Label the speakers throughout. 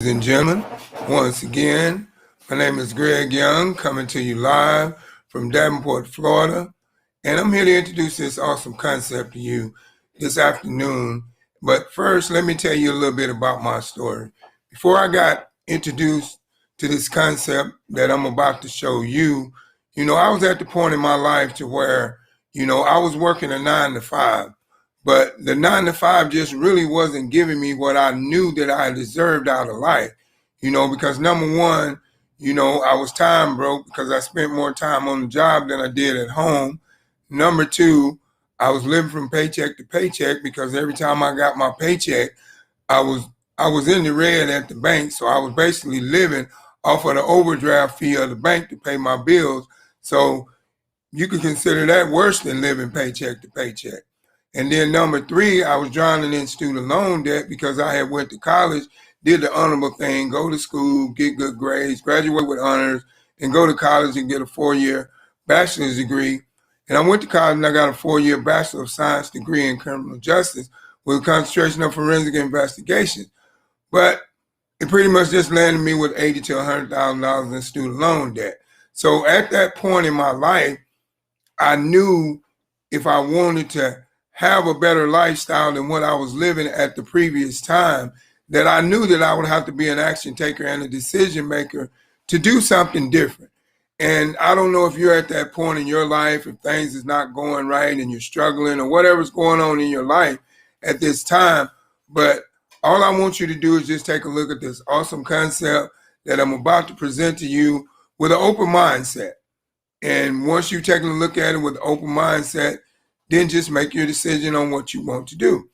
Speaker 1: and gentlemen, once again, my name is Greg Young, coming to you live from Davenport, Florida, and I'm here to introduce this awesome concept to you this afternoon. But first, let me tell you a little bit about my story. Before I got introduced to this concept that I'm about to show you, I was at the point in my life to where, I was working a 9 to 5. But the 9 to 5 just really wasn't giving me what I knew that I deserved out of life, because number one, I was time broke because I spent more time on the job than I did at home. Number two, I was living from paycheck to paycheck because every time I got my paycheck, I was in the red at the bank. So I was basically living off of the overdraft fee of the bank to pay my bills. So you could consider that worse than living paycheck to paycheck. And then number three, I was drowning in student loan debt because I had went to college, did the honorable thing, go to school, get good grades, graduate with honors, and go to college and get a 4-year bachelor's degree. And I went to college and I got a 4-year Bachelor of Science degree in criminal justice with a concentration of forensic investigation. But it pretty much just landed me with $80,000 to $100,000 in student loan debt. So at that point in my life, I knew if I wanted to have a better lifestyle than what I was living at the previous time, that I knew that I would have to be an action taker and a decision maker to do something different. And I don't know if you're at that point in your life, if things is not going right and you're struggling or whatever's going on in your life at this time, but all I want you to do is just take a look at this awesome concept that I'm about to present to you with an open mindset. And once you've taken a look at it with an open mindset, then just make your decision on what you want to do.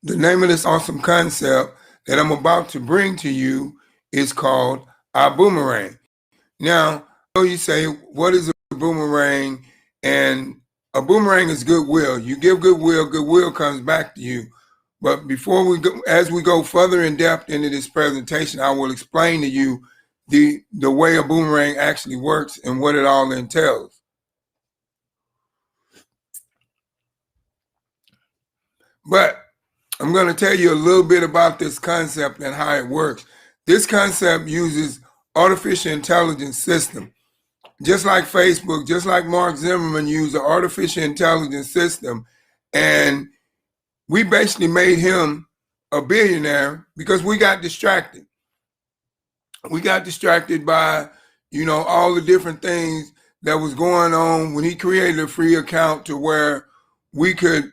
Speaker 1: The name of this awesome concept that I'm about to bring to you is called a boomerang. Now, you say, what is a boomerang? And a boomerang is goodwill. You give goodwill, goodwill comes back to you. But before we go, as we go further in depth into this presentation, I will explain to you the way a boomerang actually works and what it all entails. But I'm going to tell you a little bit about this concept and how it works. This concept uses artificial intelligence system. Just like Facebook, just like Mark Zimmerman used an artificial intelligence system, and we basically made him a billionaire because we got distracted. We got distracted by, all the different things that was going on when he created a free account to where we could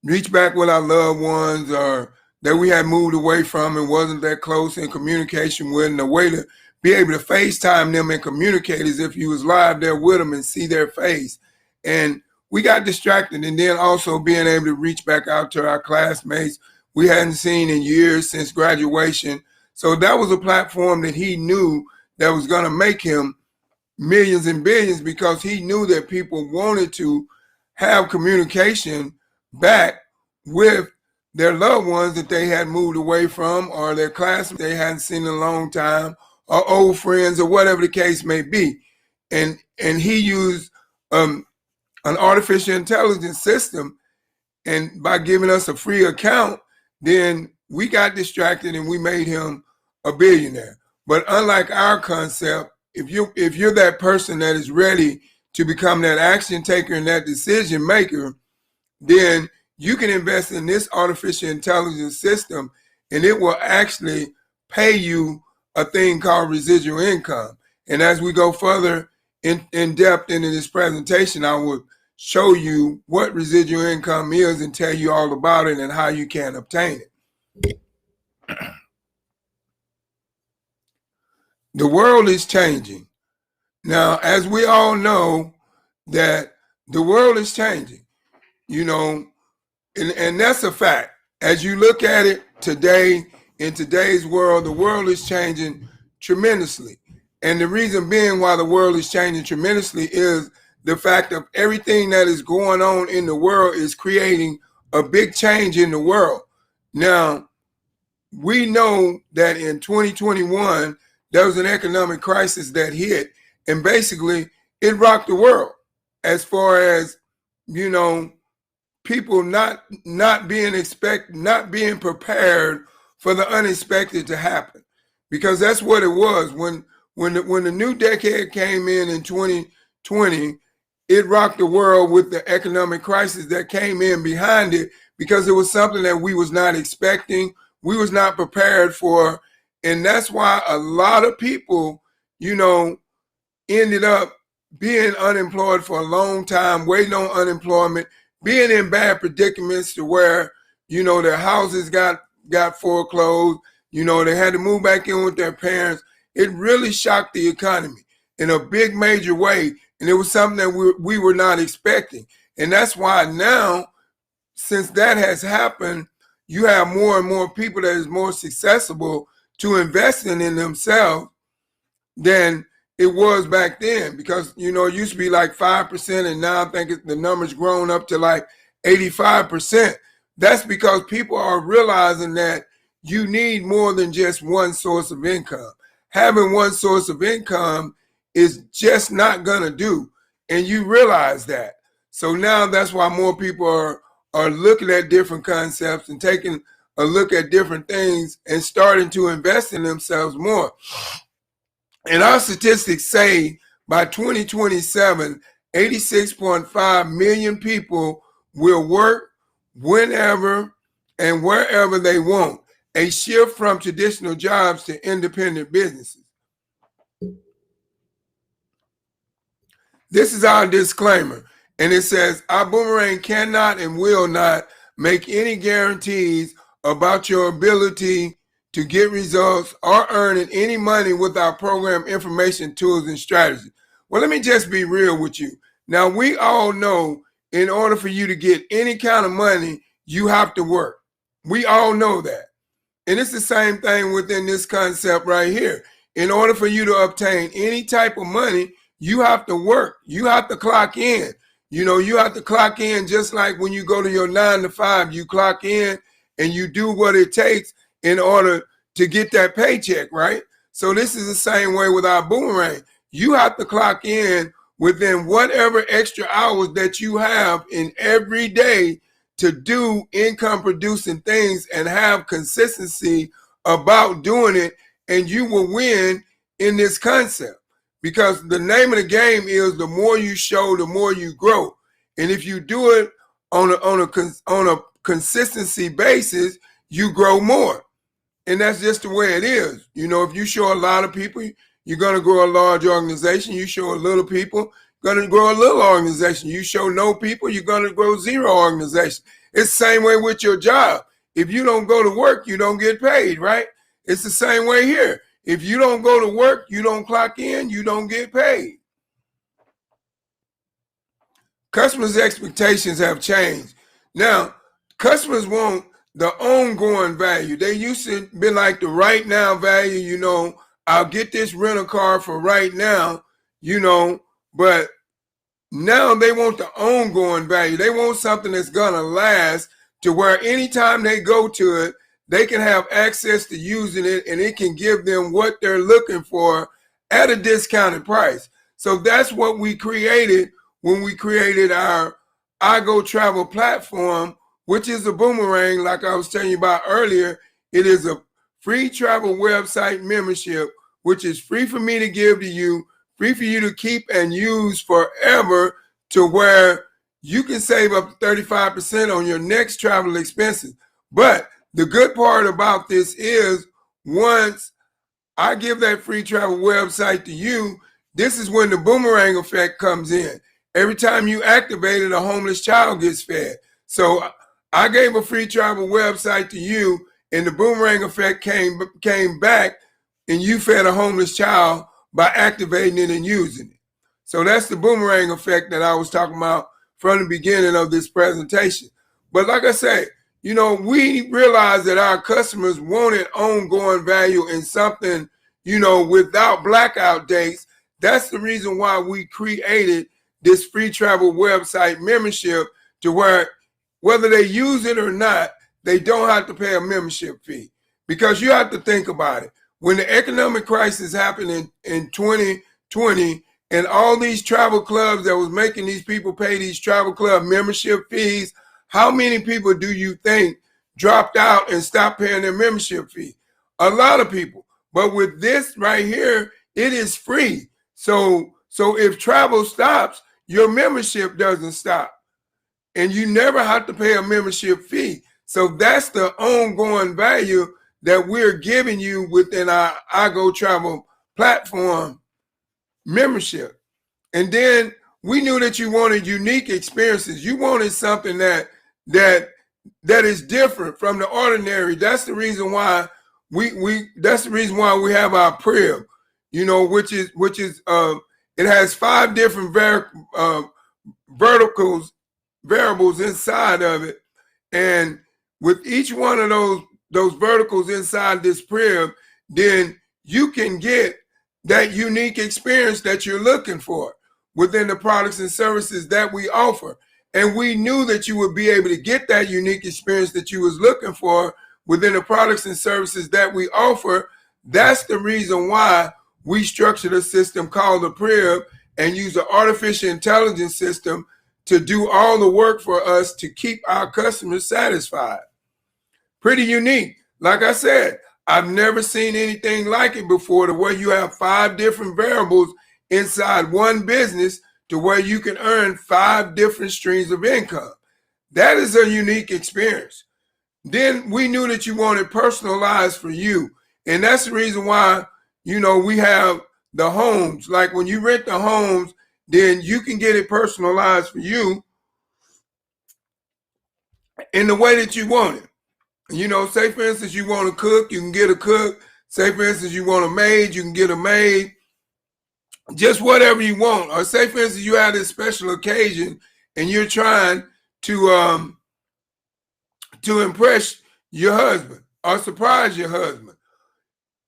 Speaker 1: reach back with our loved ones or that we had moved away from and wasn't that close in communication with, and a way to be able to FaceTime them and communicate as if you was live there with them and see their face. And we got distracted. And then also being able to reach back out to our classmates we hadn't seen in years since graduation. So that was a platform that he knew that was going to make him millions and billions, because he knew that people wanted to have communication back with their loved ones that they had moved away from, or their classmates they hadn't seen in a long time, or old friends, or whatever the case may be. And he used an artificial intelligence system, and by giving us a free account, then we got distracted and we made him a billionaire. But unlike our concept, if you're that person that is ready to become that action taker and that decision maker, then you can invest in this artificial intelligence system, and it will actually pay you a thing called residual income. And as we go further in depth into this presentation, I will show you what residual income is and tell you all about it and how you can obtain it. The world is changing. Now, as we all know, that the world is changing, and that's a fact. As you look at it today, in today's world, the world is changing tremendously. And the reason being why the world is changing tremendously is the fact of everything that is going on in the world is creating a big change in the world. Now, we know that in 2021, there was an economic crisis that hit, and basically it rocked the world as far as, people not being prepared for the unexpected to happen, because that's what it was when the new decade came in 2020. It rocked the world with the economic crisis that came in behind it, because it was something that we was not expecting, we was not prepared for, and that's why a lot of people, ended up being unemployed for a long time, waiting on unemployment, being in bad predicaments to where, their houses got foreclosed, they had to move back in with their parents. It really shocked the economy in a big major way. And it was something that we were not expecting. And that's why now, since that has happened, you have more and more people that is more accessible to investing in themselves than it was back then, because, it used to be like 5%, and now I think the number's grown up to like 85%. That's because people are realizing that you need more than just one source of income. Having one source of income is just not going to do, and you realize that. So now that's why more people are looking at different concepts and taking a look at different things and starting to invest in themselves more. And our statistics say by 2027, 86.5 million people will work whenever and wherever they want, a shift from traditional jobs to independent businesses. This is our disclaimer, and it says, our Boomerang cannot and will not make any guarantees about your ability to get results or earning any money with our program information, tools, and strategies. Well, let me just be real with you. Now, we all know in order for you to get any kind of money, you have to work. We all know that. And it's the same thing within this concept right here. In order for you to obtain any type of money, you have to work. You have to clock in. You have to clock in just like when you go to your 9 to 5, you clock in and you do what it takes in order to get that paycheck, right? So this is the same way with our Boomerang. You have to clock in within whatever extra hours that you have in every day to do income producing things and have consistency about doing it, and you will win in this concept. Because the name of the game is the more you show, the more you grow. And if you do it on a consistency basis, you grow more. And that's just the way it is. If you show a lot of people, you're going to grow a large organization. You show a little people, you're going to grow a little organization. You show no people, you're going to grow zero organization. It's the same way with your job. If you don't go to work, you don't get paid, right? It's the same way here. If you don't go to work, you don't clock in, you don't get paid. Customers' expectations have changed. Now, customers want the ongoing value. They used to be like the right now value, I'll get this rental car for right now, but now they want the ongoing value. They want something that's going to last, to where anytime they go to it, they can have access to using it, and it can give them what they're looking for at a discounted price. So that's what we created when we created our iGo Travel platform, which is a Boomerang, like I was telling you about earlier. It is a free travel website membership, which is free for me to give to you, free for you to keep and use forever, to where you can save up to 35% on your next travel expenses. But the good part about this is, once I give that free travel website to you, this is when the boomerang effect comes in. Every time you activate it, a homeless child gets fed. So I gave a free travel website to you, and the boomerang effect came back, and you fed a homeless child by activating it and using it. So that's the boomerang effect that I was talking about from the beginning of this presentation. But like I say, we realize that our customers wanted ongoing value in something, without blackout dates. That's the reason why we created this free travel website membership to where whether they use it or not, they don't have to pay a membership fee. Because you have to think about it. When the economic crisis happened in 2020, and all these travel clubs that was making these people pay these travel club membership fees, how many people do you think dropped out and stopped paying their membership fee? A lot of people. But with this right here, it is free. So if travel stops, your membership doesn't stop. And you never have to pay a membership fee. So that's the ongoing value that we're giving you within our iGo platform membership. And then we knew that you wanted unique experiences. You wanted something that is different from the ordinary. That's the reason why that's the reason why we have our Priv, which is it has 5 different variables inside of it. And with each one of those verticals inside this Priv, then you can get that unique experience that you're looking for within the products and services that we offer. And we knew that you would be able to get that unique experience that you was looking for within the products and services that we offer. That's the reason why we structured a system called the Priv and use an artificial intelligence system to do all the work for us to keep our customers satisfied. Pretty unique. Like I said, I've never seen anything like it before, to where you have 5 different variables inside one business to where you can earn 5 different streams of income. That is a unique experience. Then we knew that you wanted personalized for you. And that's the reason why, we have the homes. Like when you rent the homes, then you can get it personalized for you in the way that you want it. Say for instance, you want to cook, you can get a cook. Say for instance, you want a maid, you can get a maid. Just whatever you want. Or say for instance, you have this special occasion and you're trying to impress your husband or surprise your husband.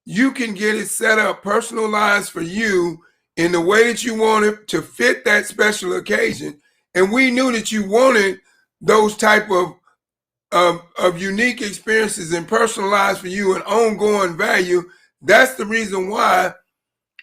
Speaker 1: You can get it set up, personalized for you in the way that you want it to fit that special occasion. And we knew that you wanted those type of unique experiences and personalized for you and ongoing value. That's the reason why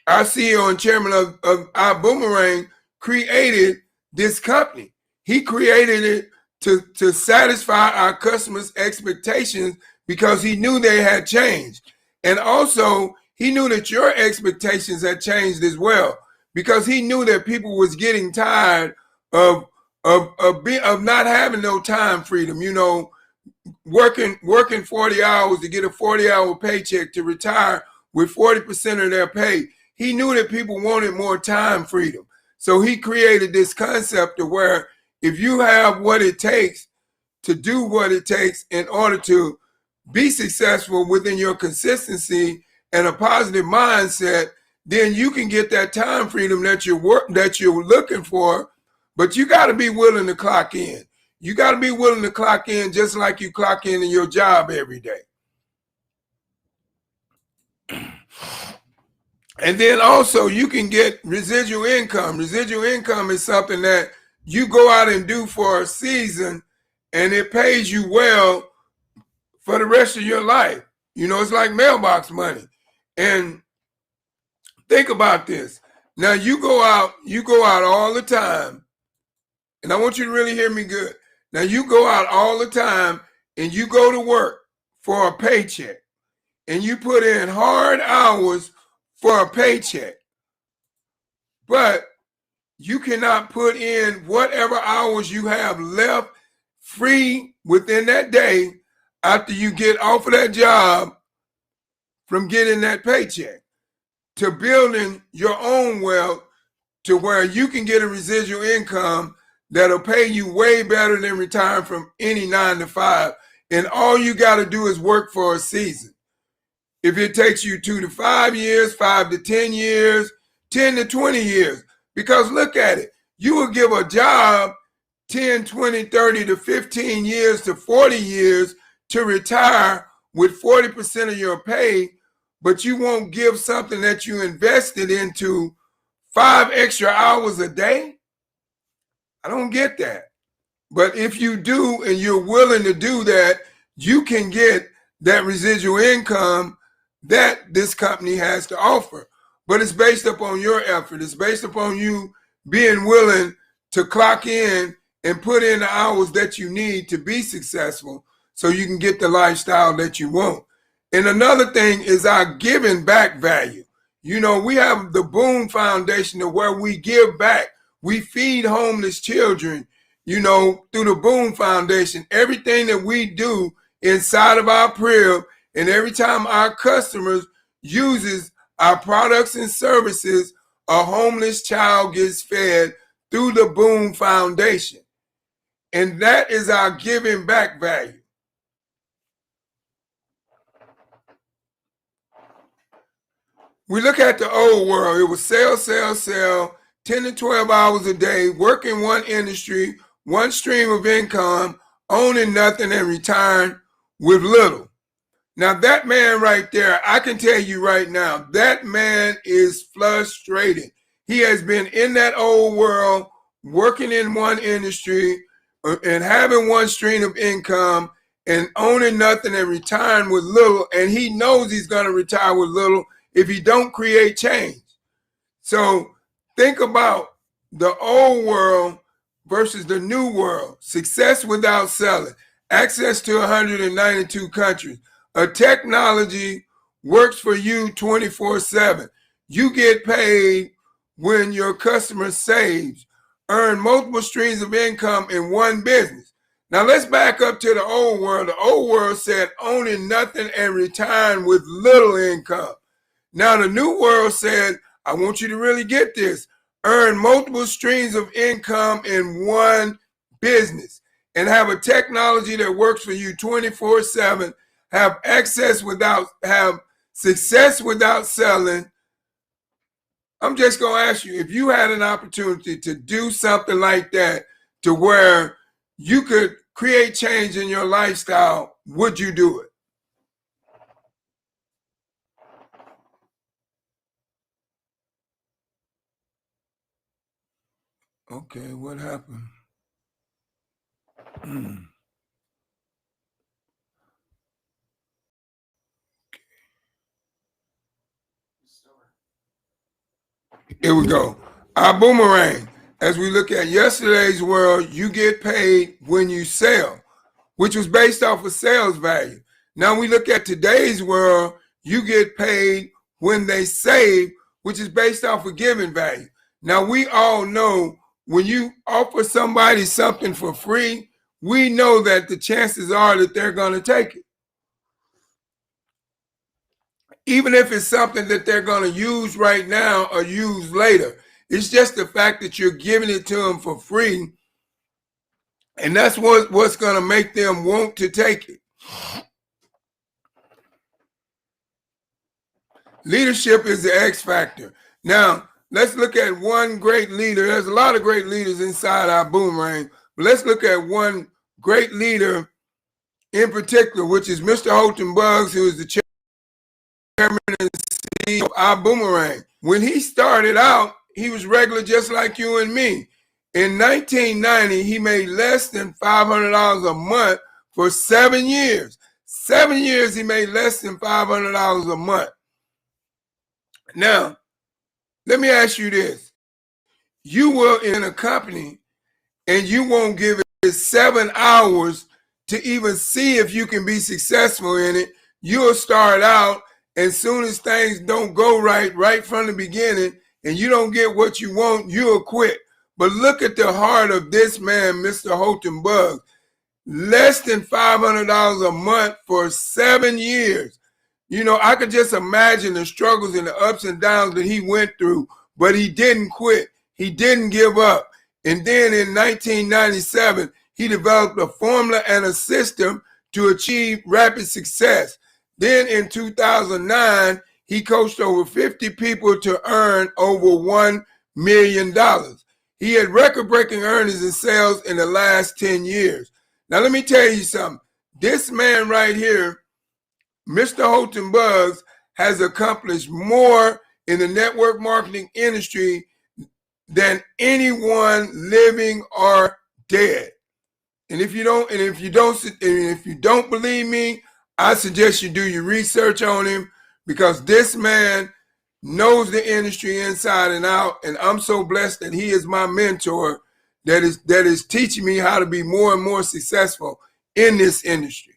Speaker 1: our CEO and chairman of iBoomerang created this company. He created it to satisfy our customers' expectations because he knew they had changed. And also, he knew that your expectations had changed as well, because he knew that people was getting tired of not having no time freedom, working 40 hours to get a 40-hour paycheck to retire with 40% of their pay. He knew that people wanted more time freedom. So he created this concept of where if you have what it takes to do what it takes in order to be successful within your consistency and a positive mindset, then you can get that time freedom that you're looking for. But you got to be willing to clock in. You got to be willing to clock in just like you clock in your job every day. And then also you can get residual income. Residual income is something that you go out and do for a season and it pays you well for the rest of your life. It's like mailbox money. And think about this. Now you go out all the time. And I want you to really hear me good. Now you go out all the time and you go to work for a paycheck and you put in hard hours for a paycheck, but you cannot put in whatever hours you have left free within that day after you get off of that job from getting that paycheck to building your own wealth to where you can get a residual income that'll pay you way better than retiring from any 9-to-5. And all you got to do is work for a season. If it takes you 2 to 5 years, 5 to 10 years, 10 to 20 years, because look at it, you will give a job 10, 20, 30 to 15 years to 40 years to retire with 40% of your pay, but you won't give something that you invested into 5 extra hours a day. I don't get that. But if you do and you're willing to do that, you can get that residual income that this company has to offer. But it's based upon your effort. It's based upon you being willing to clock in and put in the hours that you need to be successful so you can get the lifestyle that you want. And another thing is our giving back value. You know, we have the Boom Foundation where we give back. We feed homeless children, you know, through the Boom Foundation. Everything that we do inside of our crib, and every time our customers uses our products and services, a homeless child gets fed through the Boom Foundation. And that is our giving back value. We look at the old world. It was sell, 10 to 12 hours a day, working one industry, one stream of income, owning nothing and retiring with little. Now that man right there, I can tell you right now, that man is frustrated. He has been in that old world, working in one industry and having one stream of income and owning nothing and retiring with little. And he knows he's going to retire with little if he don't create change. So think about the old world versus the new world. Success without selling, access to 192 countries. A technology works for you 24/7. You get paid when your customer saves. Earn multiple streams of income in one business. Now let's back up to the old world. The old world said owning nothing and retiring with little income. Now the new world said, I want you to really get this. Earn multiple streams of income in one business and have a technology that works for you 24/7. Have success without selling. I'm just going to ask you, if you had an opportunity to do something like that to where you could create change in your lifestyle, would you do it? Okay, what happened? Here we go. Our boomerang. As we look at yesterday's world, you get paid when you sell, which was based off of sales value. Now we look at today's world, you get paid when they save, which is based off of giving value. Now we all know when you offer somebody something for free, we know that the chances are that they're going to take it. Even if it's something that they're going to use right now or use later. It's just the fact that you're giving it to them for free, and that's what's going to make them want to take it. Leadership is the X factor. Now, let's look at one great leader. There's a lot of great leaders inside our boomerang, but let's look at one great leader in particular, which is Mr. Holton Buggs, who is the chairman and CEO of our boomerang. When he started out, he was regular just like you and me. In 1990, he made less than $500 a month for 7 years. 7 years he made less than $500 a month. Now, let me ask you this. You will in a company and you won't give it 7 hours to even see if you can be successful in it. You'll start out, and soon as things don't go right from the beginning, and you don't get what you want, you'll quit. But look at the heart of this man, Mr. Holton Buggs. Less than $500 a month for 7 years. You know, I could just imagine the struggles and the ups and downs that he went through, but he didn't quit. He didn't give up. And then in 1997, he developed a formula and a system to achieve rapid success. Then in 2009, he coached over 50 people to earn over $1 million. He had record-breaking earnings and sales in the last 10 years. Now, let me tell you something. This man right here, Mr. Holton Buggs, has accomplished more in the network marketing industry than anyone living or dead. And if you don't believe me, I suggest you do your research on him, because this man knows the industry inside and out. And I'm so blessed that he is my mentor that is teaching me how to be more and more successful in this industry.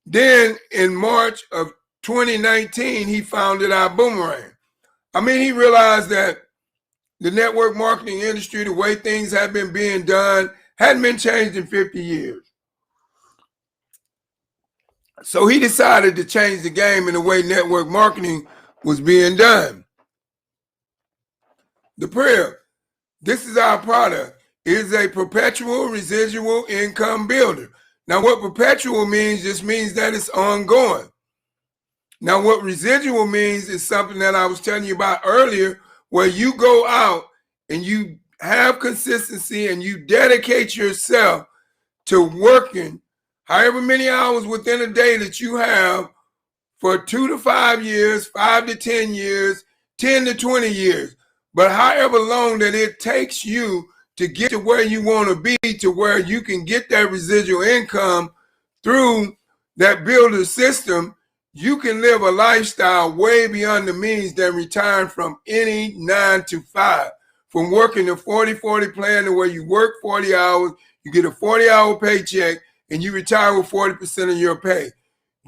Speaker 1: Then in March of 2019, he founded iBoomerang. I mean, he realized that the network marketing industry, the way things have been being done, hadn't been changed in 50 years. So he decided to change the game in the way network marketing was being done. The Prib, this is our product. It is a perpetual residual income builder. Now, what perpetual means just means that it's ongoing. Now, what residual means is something that I was telling you about earlier, where you go out and you have consistency and you dedicate yourself to working however many hours within a day that you have for 2 to 5 years, 5 to 10 years, 10 to 20 years. But however long that it takes you to get to where you want to be, to where you can get that residual income through that builder system, you can live a lifestyle way beyond the means than retiring from any 9 to 5. From working the 40-40 plan, to where you work 40 hours, you get a 40-hour paycheck, and you retire with 40% of your pay.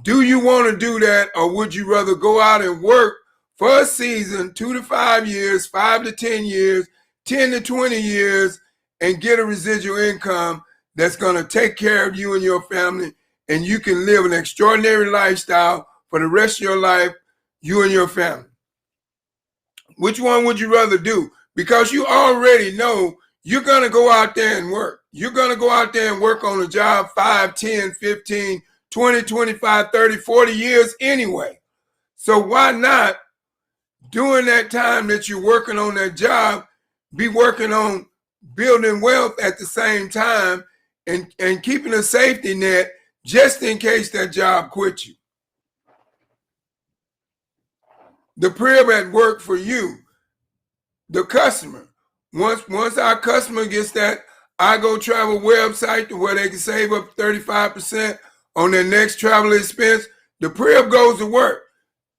Speaker 1: Do you want to do that, or would you rather go out and work for a season, 2 to 5 years, 5 to 10 years, 10 to 20 years, and get a residual income that's going to take care of you and your family, and you can live an extraordinary lifestyle for the rest of your life, you and your family? Which one would you rather do? Because you already know you're going to go out there and work. You're going to go out there and work on a job 5, 10, 15, 20, 25, 30, 40 years anyway. So why not, during that time that you're working on that job, be working on building wealth at the same time, and keeping a safety net just in case that job quits you? The Prib at work for you, the customer. Once our customer gets that iGoTravel website to where they can save up 35% on their next travel expense, the Prib goes to work.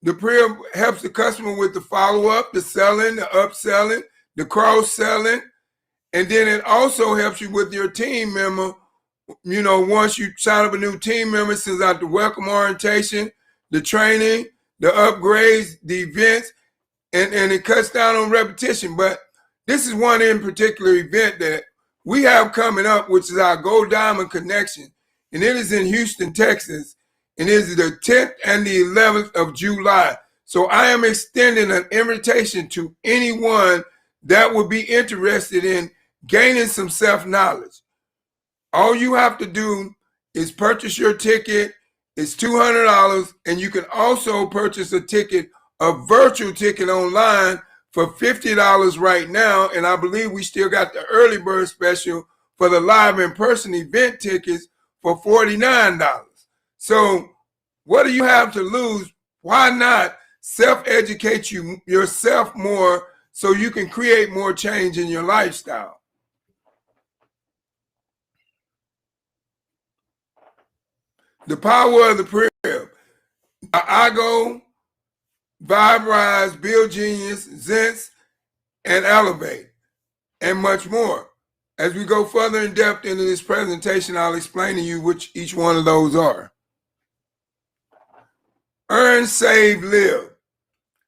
Speaker 1: The Prib helps the customer with the follow-up, the selling, the upselling, the cross-selling, and then it also helps you with your team member. You know, once you sign up a new team member, sends out the welcome orientation, the training, the upgrades, the events, and it cuts down on repetition. But this is one in particular event that we have coming up, which is our Gold Diamond Connection, and it is in Houston, Texas, and it is the 10th and the 11th of July. So I am extending an invitation to anyone that would be interested in gaining some self-knowledge. All you have to do is purchase your ticket. It's $200, and you can also purchase a ticket, a virtual ticket online, for $50 right now. And I believe we still got the early bird special for the live in-person event tickets for $49. So what do you have to lose? Why not self-educate yourself more so you can create more change in your lifestyle? The power of the Prib. iGo, VibeRise, Build Genius, Zents, and Elevate, and much more. As we go further in depth into this presentation, I'll explain to you which each one of those are. Earn, save, live.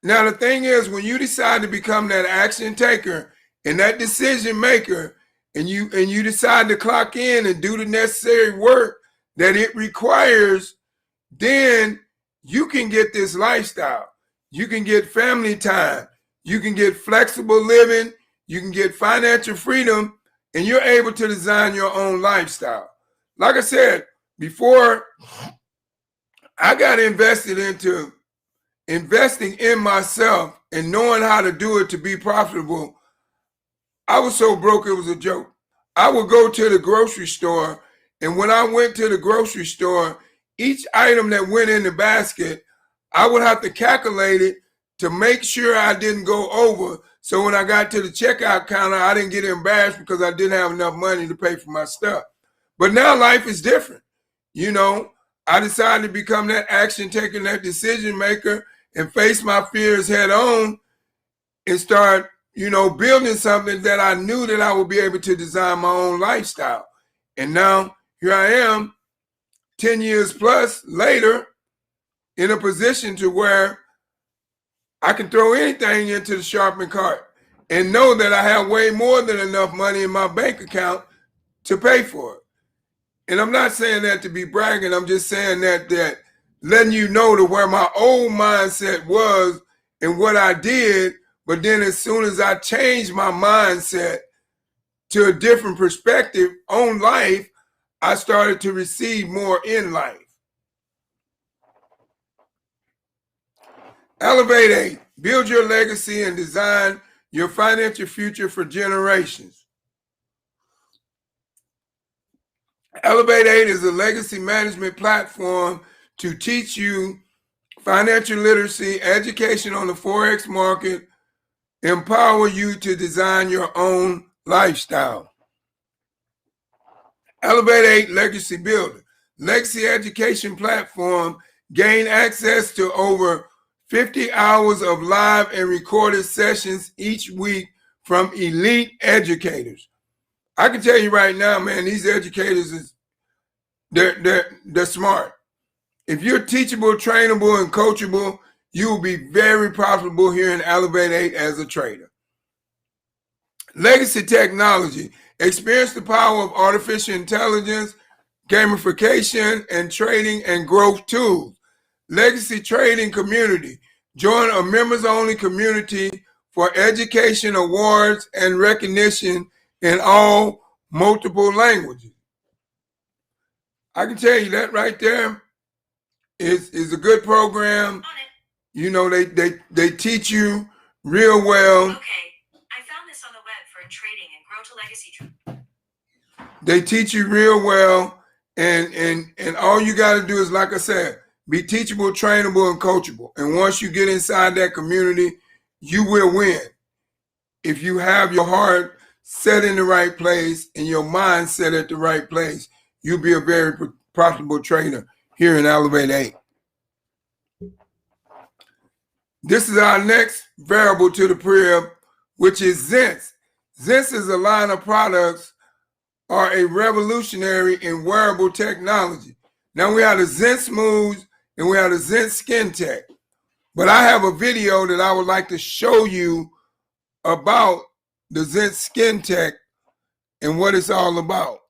Speaker 1: Now, the thing is, when you decide to become that action taker and that decision maker, and you decide to clock in and do the necessary work that it requires, then you can get this lifestyle. You can get family time. You can get flexible living. You can get financial freedom, and you're able to design your own lifestyle. Like I said before, I got invested into investing in myself and knowing how to do it to be profitable. I was so broke, it was a joke. I would go to the grocery store, and when I went to the grocery store, each item that went in the basket, I would have to calculate it to make sure I didn't go over, So when I got to the checkout counter, I didn't get embarrassed because I didn't have enough money to pay for my stuff. But now life is different. You know, I decided to become that action taker, that decision maker, and face my fears head on and start, building something that I knew that I would be able to design my own lifestyle. And now here I am, 10 years plus later, in a position to where I can throw anything into the shopping cart and know that I have way more than enough money in my bank account to pay for it. And I'm not saying that to be bragging. I'm just saying that letting you know to where my old mindset was and what I did. But then as soon as I changed my mindset to a different perspective on life, I started to receive more in life. Elevate 8, build your legacy and design your financial future for generations. Elevate 8 is a legacy management platform to teach you financial literacy, education on the Forex market, empower you to design your own lifestyle. Elevate 8 Legacy Builder. Legacy education platform, gain access to over 50 hours of live and recorded sessions each week from elite educators. I can tell you right now, man, these educators they're smart. If you're teachable, trainable, and coachable, you will be very profitable here in Elevate 8 as a trader. Legacy Technology. Experience the power of artificial intelligence, gamification, and trading and growth tools. Legacy Trading Community. Join a members-only community for education, awards, and recognition in all multiple languages. I can tell you that right there is a good program. You know, they teach you real well.
Speaker 2: Okay, I found this on the web for trading and grow to legacy.
Speaker 1: They teach you real well, and all you got to do is, like I said, be teachable, trainable, and coachable. And once you get inside that community, you will win. If you have your heart set in the right place and your mind set at the right place, you'll be a very profitable trader here in Elevate 8. This is our next variable to the crib, which is Zence. Zence is a line of products are a revolutionary in wearable technology. Now we have the Zence Smooth and we have the Zence Skin Tech. But I have a video that I would like to show you about the Zence Skin Tech and what it's all about.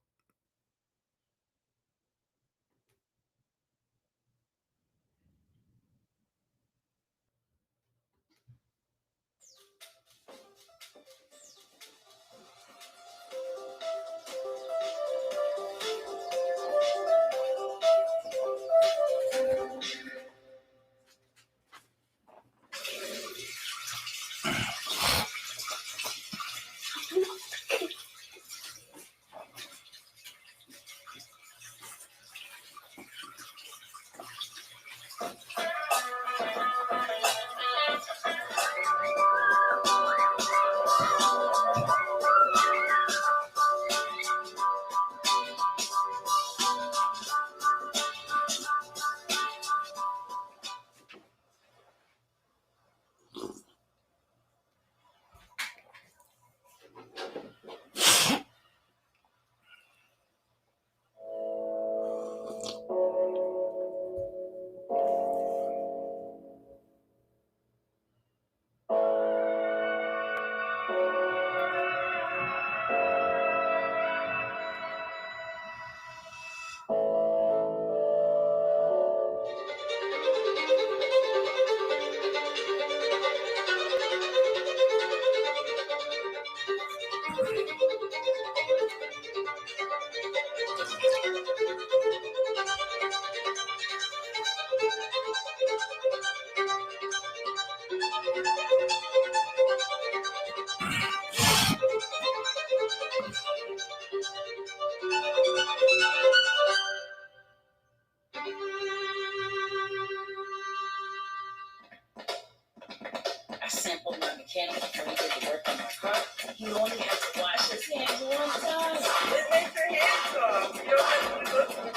Speaker 3: told my mechanic before he did the work on my car, he only had to wash his hands one time.
Speaker 4: It makes your hands soft. You don't have to go through it.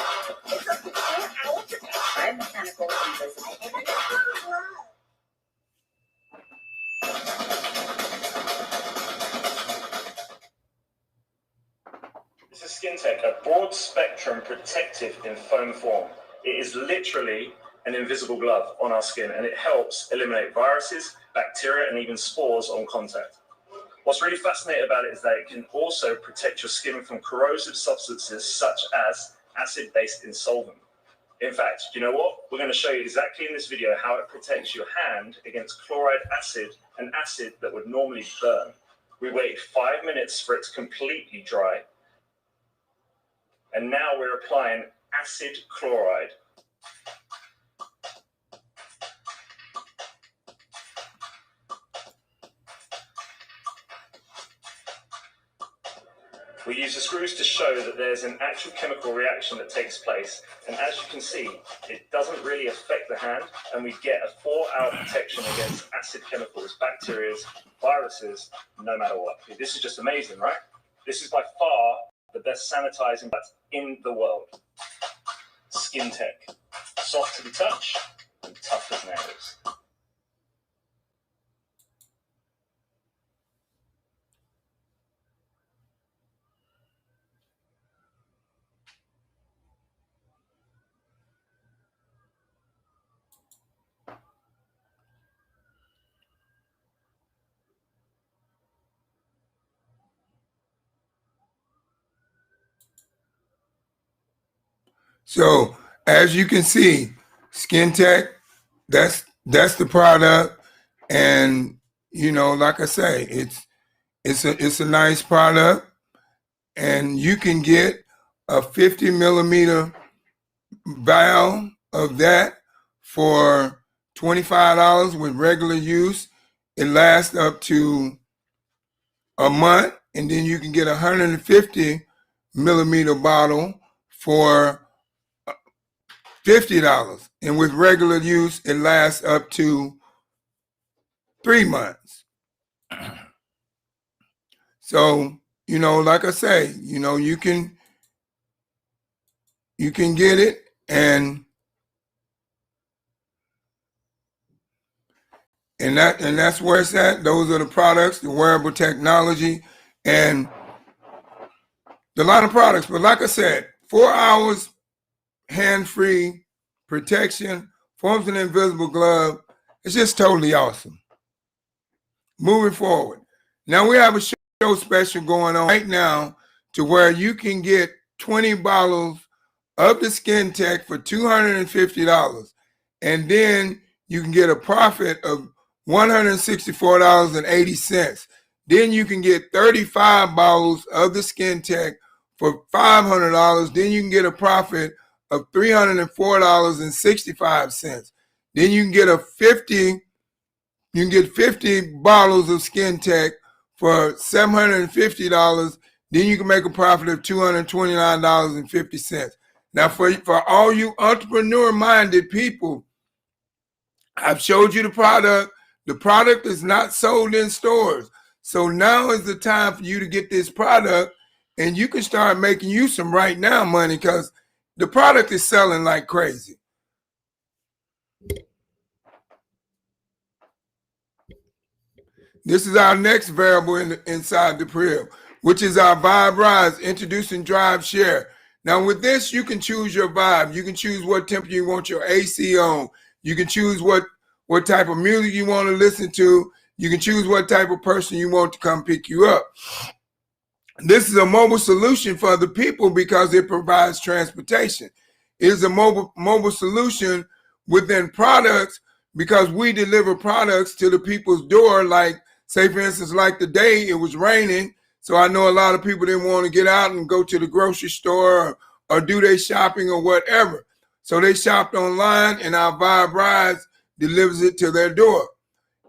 Speaker 3: It's up to 4 hours ago. Try mechanical invisible.
Speaker 5: This is SkinTech, a broad spectrum protective in foam form. It is literally an invisible glove on our skin, and it helps eliminate viruses, bacteria, and even spores on contact. What's really fascinating about it is that it can also protect your skin from corrosive substances such as acid-based insolvent. In fact, you know what? We're going to show you exactly in this video how it protects your hand against chloride acid, an acid that would normally burn. We waited 5 minutes for it to completely dry, and now we're applying acid chloride. We use the screws to show that there's an actual chemical reaction that takes place, and as you can see, it doesn't really affect the hand, and we get a 4-hour protection against acid chemicals, bacteria, viruses, no matter what. This is just amazing, right? This is by far the best sanitizing that's in the world. SkinTech, soft to the touch and tough as nails.
Speaker 1: So as you can see, SkinTech, that's the product, and you know, like I say, it's a nice product, and you can get a 50 millimeter vial of that for $25 with regular use. It lasts up to a month, and then you can get a 150 millimeter bottle for $50, and with regular use it lasts up to 3 months. So, you know, like I say, you know, you can get it, and that's where it's at. Those are the products, the wearable technology, and a lot of products. But like I said, 4 hours hand-free protection, forms an invisible glove. It's just totally awesome. Moving forward, now we have a show special going on right now to where you can get 20 bottles of the SkinTech for $250, and then you can get a profit of $164.80. Then you can get 35 bottles of the SkinTech for $500. Then you can get a profit of $304.65. Then you can get 50 bottles of SkinTech for $750. Then you can make a profit of $229.50. Now, for all you entrepreneur-minded people, I've showed you the product. The product is not sold in stores. So now is the time for you to get this product, and you can start making you some right now money, because the product is selling like crazy. This is our next variable inside the crib, which is our Vibe Rise, introducing Drive Share. Now with this, you can choose your vibe. You can choose what temperature you want your AC on. You can choose what type of music you want to listen to. You can choose what type of person you want to come pick you up. This is a mobile solution for the people because it provides transportation. It is a mobile solution within products because we deliver products to the people's door. Like, say for instance, like today, it was raining. So I know a lot of people didn't want to get out and go to the grocery store or do their shopping or whatever. So they shopped online, and our Vibe Rise delivers it to their door.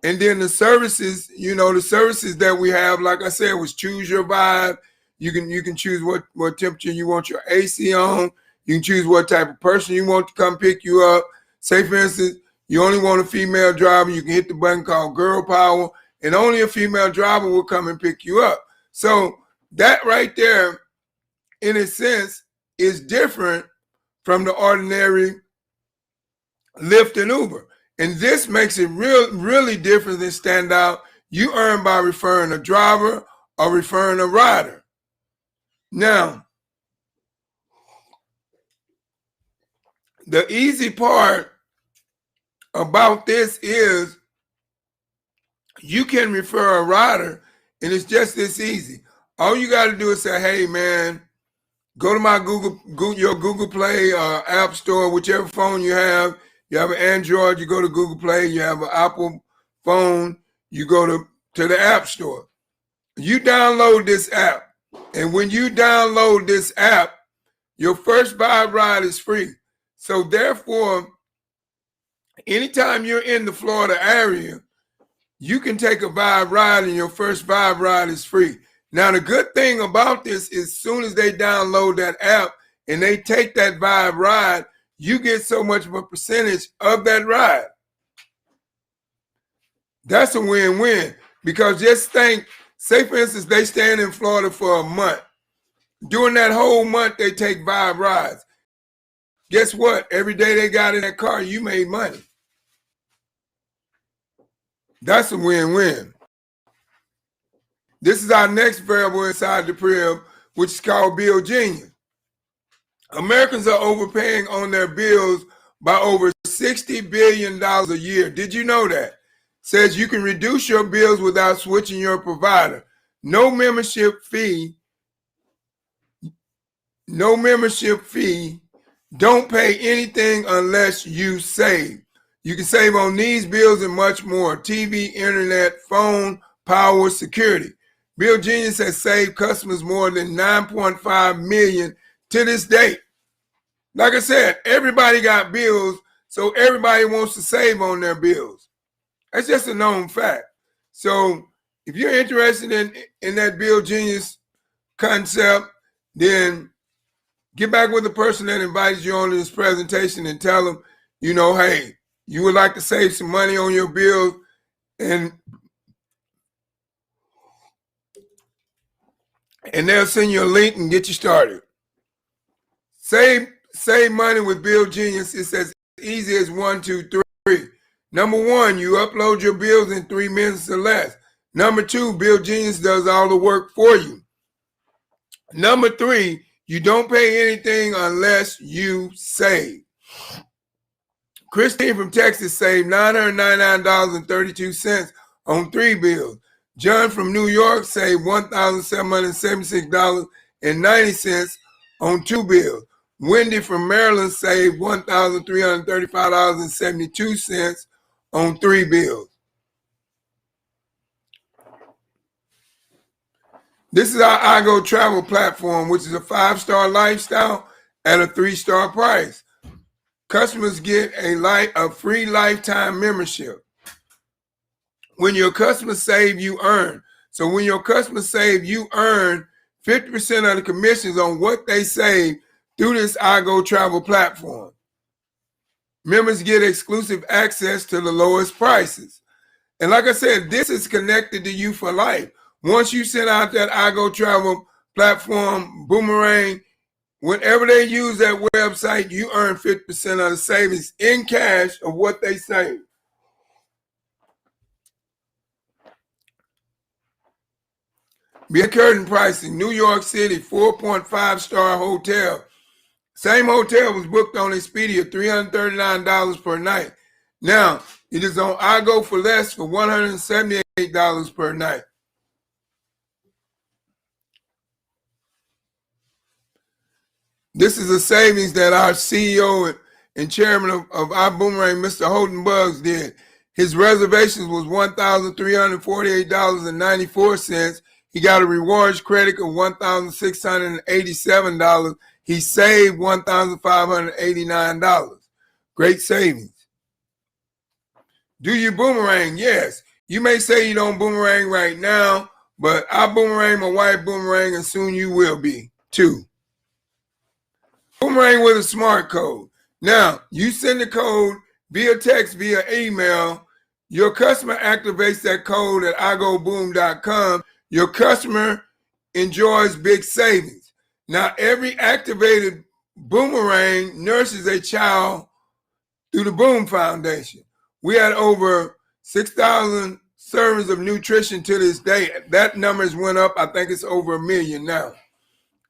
Speaker 1: And then the services, you know, the services that we have, like I said, was choose your vibe. You can choose what temperature you want your AC on. You can choose what type of person you want to come pick you up. Say, for instance, you only want a female driver, you can hit the button called Girl Power, and only a female driver will come and pick you up. So that right there, in a sense, is different from the ordinary Lyft and Uber. And this makes it really different than stand out. You earn by referring a driver or referring a rider. Now, the easy part about this is you can refer a rider, and it's just this easy. All you got to do is say, hey, man, go to my your Google Play App Store, whichever phone you have. You have an Android, you go to Google Play. You have an Apple phone, you go to the App Store. You download this app, and when you download this app, your first Vibe ride is free. So therefore, anytime you're in the Florida area, you can take a Vibe ride, and your first Vibe ride is free. Now, the good thing about this is as soon as they download that app and they take that Vibe ride, you get so much of a percentage of that ride. That's a win-win, because just think, say for instance, they stand in Florida for a month. During that whole month, they take Vibe rides. Guess what? Every day they got in that car, you made money. That's a win-win. This is our next variable inside the crib, which is called Bill Genius. Americans are overpaying on their bills by over $60 billion a year. Did you know that? Says you can reduce your bills without switching your provider. No membership fee. No membership fee. Don't pay anything unless you save. You can save on these bills and much more. TV, internet, phone, power, security. Bill Genius has saved customers more than $9.5 million to this date. Like I said, everybody got bills, so everybody wants to save on their bills. That's just a known fact. So if you're interested in that Bill Genius concept, then get back with the person that invited you on this presentation and tell them, you know, hey, you would like to save some money on your bills, and they'll send you a link and get you started. Save money with Bill Genius. It's as easy as 1, 2, 3. Number 1, you upload your bills in 3 minutes or less. Number 2, Bill Genius does all the work for you. Number 3, you don't pay anything unless you save. Christine from Texas saved $999.32 on 3 bills. John from New York saved $1,776.90 on 2 bills. Wendy from Maryland saved $1,335.72 on 3 bills. This is our iGo travel platform, which is a 5-star lifestyle at a 3-star price. Customers get a free lifetime membership. When your customers save, you earn. So when your customers save, you earn 50% of the commissions on what they save through this iGo travel platform. Members get exclusive access to the lowest prices. And like I said, this is connected to you for life. Once you send out that iGo travel platform boomerang, whenever they use that website, you earn 50% of the savings in cash of what they save. Be curtain pricing, New York City, 4.5-star hotel. Same hotel was booked on Expedia, $339 per night. Now, it is on iGo for less for $178 per night. This is a savings that our CEO and chairman of our Boomerang, Mr. Holden Buggs, did. His reservations was $1,348.94. He got a rewards credit of $1,687. He saved $1,589. Great savings. Do you boomerang? Yes. You may say you don't boomerang right now, but I boomerang, my wife boomerang, and soon you will be too. Boomerang with a smart code. Now, you send the code via text, via email. Your customer activates that code at igoboom.com. Your customer enjoys big savings. Now, every activated boomerang nurses a child through the Boom Foundation. We had over 6,000 servings of nutrition to this day. That number has went up. I think it's over 1 million now.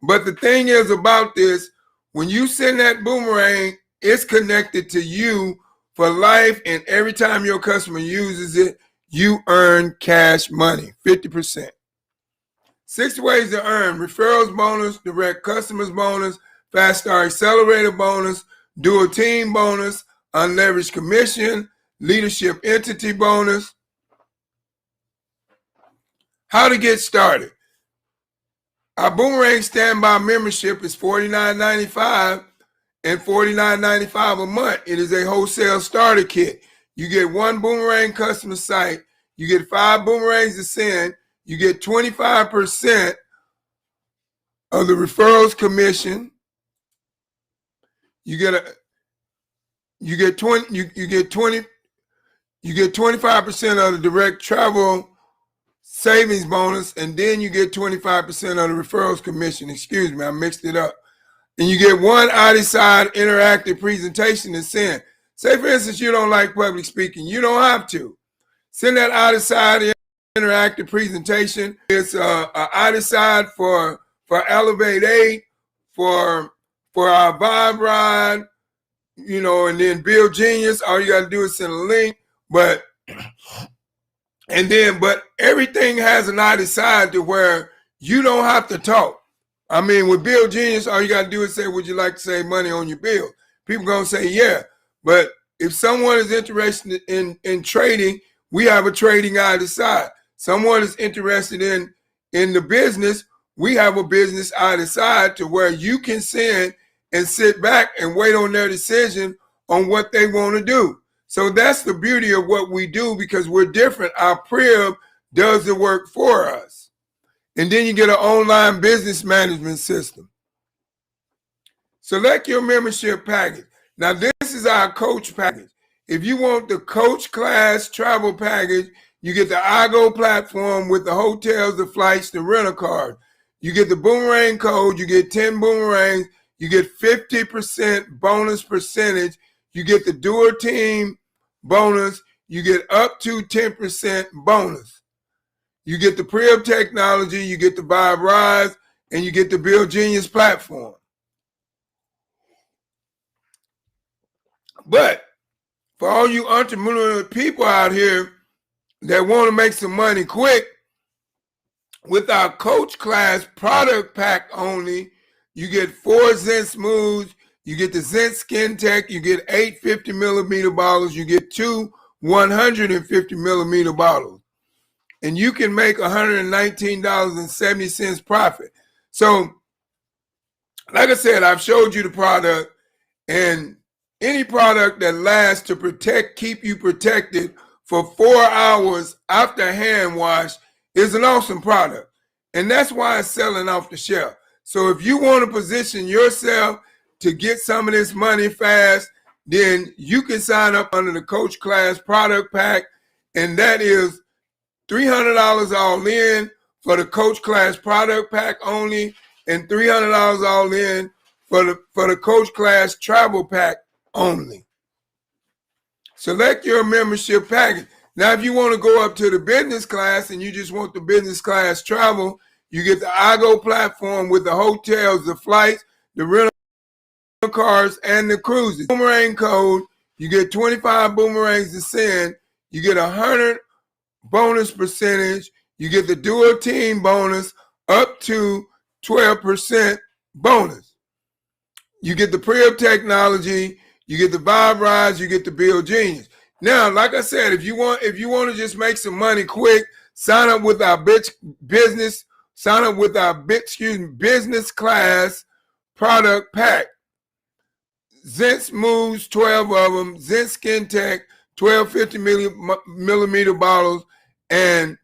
Speaker 1: But the thing is about this, when you send that boomerang, it's connected to you for life, and every time your customer uses it, you earn cash money, 50%. 6 ways to earn: referrals bonus, direct customers bonus, fast start accelerator bonus, dual team bonus, unleveraged commission, leadership entity bonus. How to get started. Our Boomerang Standby membership is $49.95 and $49.95 a month. It is a wholesale starter kit. You get 1 Boomerang customer site. You get 5 boomerangs to send. You get 25% of the referrals commission. You get 25% of the direct travel savings bonus, and then you get 25% of the referrals commission. Excuse me, I mixed it up. And you get 1 I-Decide interactive presentation to send. Say, for instance, you don't like public speaking. You don't have to. Send that I-Decide interactive presentation. It's I-Decide for Elevate 8, for our Vibe Ride, and then Build Genius. All you got to do is send a link. But everything has an I-Decide to where you don't have to talk. I mean, with Build Genius, all you got to do is say, would you like to save money on your bill? People going to say, yeah. But if someone is interested in trading, we have a trading I-Decide. Someone is interested in the business, we have a business I-Decide to where you can send and sit back and wait on their decision on what they want to do. So that's the beauty of what we do, because we're different. Our Prib does the work for us. And then you get an online business management system. Select your membership package. Now, this is our coach package. If you want the coach class travel package, you get the iGo platform with the hotels, the flights, the rental cars. You get the boomerang code. You get 10 boomerangs. You get 50% bonus percentage. You get the dual team bonus. You get up to 10% bonus. You get the Prib technology, you get the Vibe Rise, and you get the Build Genius platform. But for all you entrepreneurial people out here that want to make some money quick, with our coach class product pack only, you get 4 Zen Smooths, you get the Zen Skin Tech, you get 8 50 millimeter bottles, you get 2 150 millimeter bottles. And you can make $119.70 profit. So, like I said, I've showed you the product, and any product that lasts to keep you protected for 4 hours after hand wash is an awesome product. And that's why it's selling off the shelf. So if you want to position yourself to get some of this money fast, then you can sign up under the Coach Class product pack, and that is $300 all in for the Coach Class product pack only, and $300 all in for the Coach Class travel pack only. Select your membership package. Now, if you want to go up to the business class and you just want the business class travel, you get the iGo platform with the hotels, the flights, the rental cars, and the cruises. Boomerang code, you get 25 boomerangs to send. You get 100 bonus percentage. You get the dual team bonus up to 12% bonus. You get the Prib technology. You get the Vibe Rise. You get the Build Genius. Now, like I said, if you want to just make some money quick, sign up with our business class product pack. Zen Smooths, 12 of them. Zen Skin Tech, 12 50 millimeter bottles, and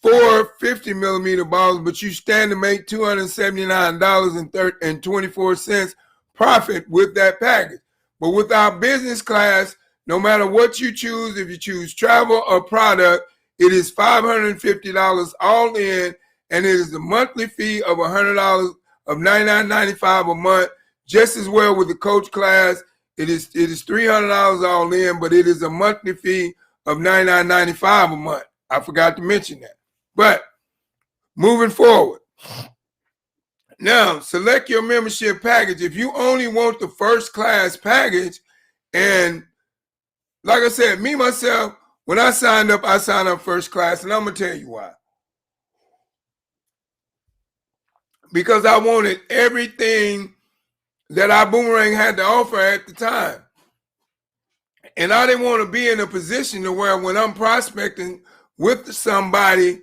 Speaker 1: 4 50 millimeter bottles, but you stand to make $279.24 profit with that package. But with our business class, no matter what you choose, if you choose travel or product, it is $550 all in, and it is a monthly fee of $100 of $99.95 a month. Just as well with the coach class, it is $300 all in, but it is a monthly fee of $99.95 a month. I forgot to mention that. But moving forward, now select your membership package. If you only want the first class package, and like I said, me myself, when I signed up first class, and I'm gonna tell you why. Because I wanted everything that our Boomerang had to offer at the time. And I didn't want to be in a position to where when I'm prospecting with somebody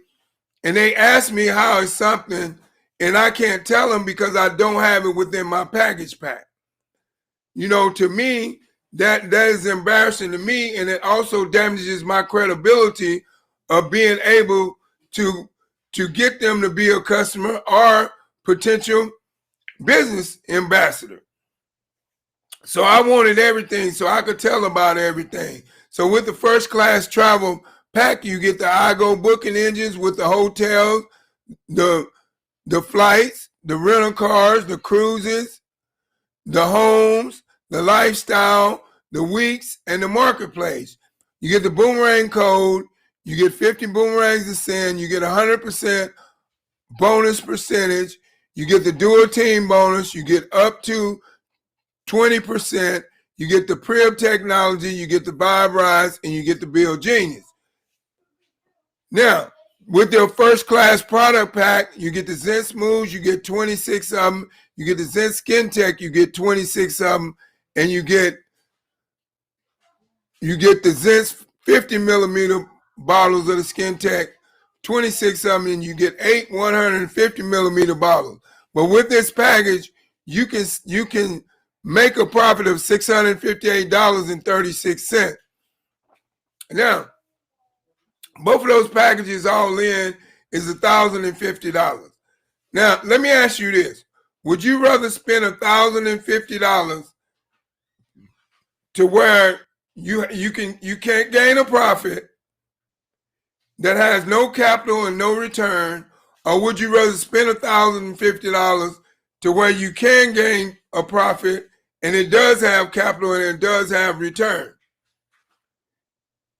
Speaker 1: and they ask me how is something and I can't tell them because I don't have it within my package pack. You know, to me, that is embarrassing to me, and it also damages my credibility of being able to get them to be a customer or potential business ambassador. So I wanted everything so I could tell about everything. So with the first class travel pack, you get the iGo booking engines with the hotels, the flights, the rental cars, the cruises, the homes, the lifestyle, the weeks, and the marketplace. You get the Boomerang code, you get 50 boomerangs to send, you get 100% bonus percentage, you get the dual team bonus, you get up to 20%, you get the Prib technology, you get the Vibe Rise, and you get the Build Genius. Now, with your first class product pack, you get the Zen Smooths, you get 26 of them, you get the Zen Skin Tech, you get 26 of them, and you get the Zen 50 millimeter bottles of the Skin Tech, 26 of them, and you get 8 150 millimeter bottles. But with this package, you can make a profit of $658.36. Now, both of those packages all in is $1,050. Now, let me ask you this. Would you rather spend $1,050 to where you can't gain a profit that has no capital and no return, or would you rather spend $1,050 to where you can gain a profit and it does have capital and it does have return?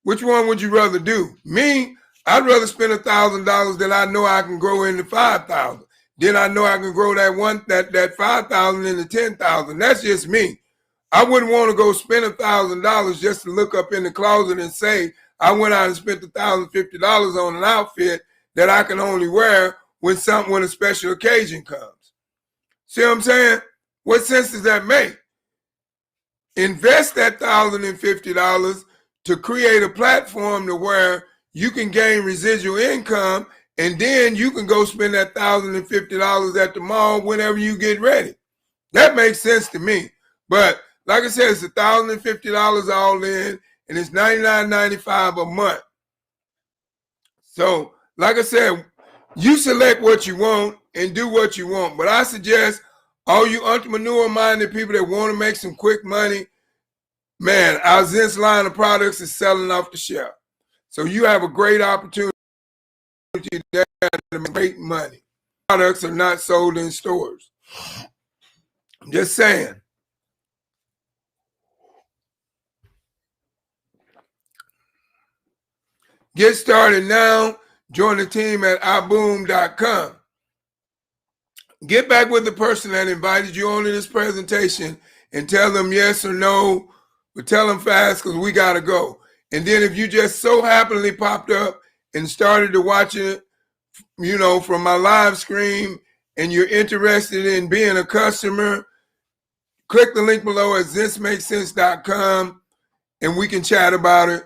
Speaker 1: Which one would you rather do? Me, I'd rather spend $1,000 that I know I can grow into $5,000. Then I know I can grow that $5,000 into $10,000. That's just me. I wouldn't want to go spend $1,000 just to look up in the closet and say I went out and spent $1,050 on an outfit that I can only wear when a special occasion comes. See what I'm saying? What sense does that make? Invest that $1,050 to create a platform to where you can gain residual income, and then you can go spend that $1,050 at the mall whenever you get ready. That makes sense to me. But like I said, it's $1,050 all in, and it's $99.95 a month. So, like I said, you select what you want and do what you want. But I suggest all you entrepreneur-minded people that want to make some quick money, man, our Zens line of products is selling off the shelf. So you have a great opportunity there to make great money. Products are not sold in stores. I'm just saying. Get started now. Join the team at iboom.com. Get back with the person that invited you on to this presentation and tell them yes or no, but tell them fast because we got to go. And then if you just so happily popped up and started to watch it, you know, from my live stream and you're interested in being a customer, click the link below at zensmakesense.com and we can chat about it.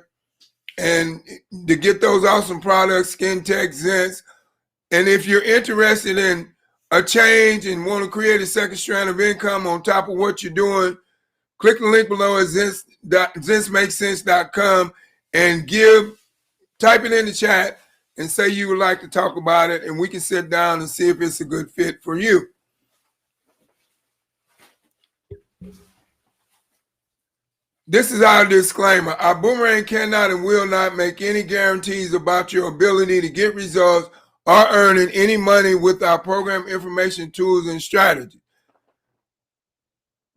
Speaker 1: And to get those awesome products, Skin Tech, Zens. And if you're interested in a change and want to create a second strand of income on top of what you're doing, click the link below at zensmakesense.com and type it in the chat and say you would like to talk about it, and we can sit down and see if it's a good fit for you. This is our disclaimer. Our Boomerang cannot and will not make any guarantees about your ability to get results or earning any money with our program information, tools, and strategies.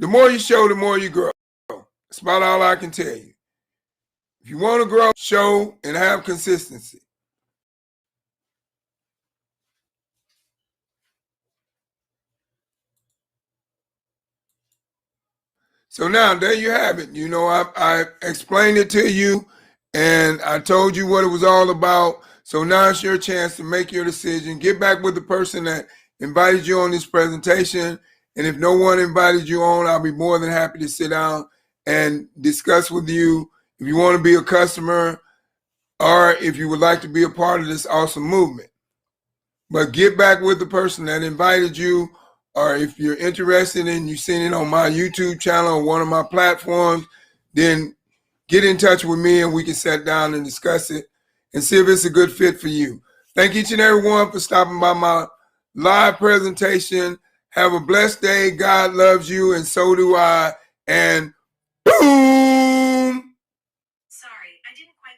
Speaker 1: The more you show, the more you grow. That's about all I can tell you. If you want to grow, show and have consistency. So now there you have it. You know, I explained it to you and I told you what it was all about. So now it's your chance to make your decision. Get back with the person that invited you on this presentation. And if no one invited you on, I'll be more than happy to sit down and discuss with you if you want to be a customer or if you would like to be a part of this awesome movement. But get back with the person that invited you, or if you're interested in you seeing it on my YouTube channel or one of my platforms, then get in touch with me and we can sit down and discuss it and see if it's a good fit for you. Thank each and every one for stopping by my live presentation. Have a blessed day. God loves you and so do I. And boom!
Speaker 2: Sorry, I didn't quite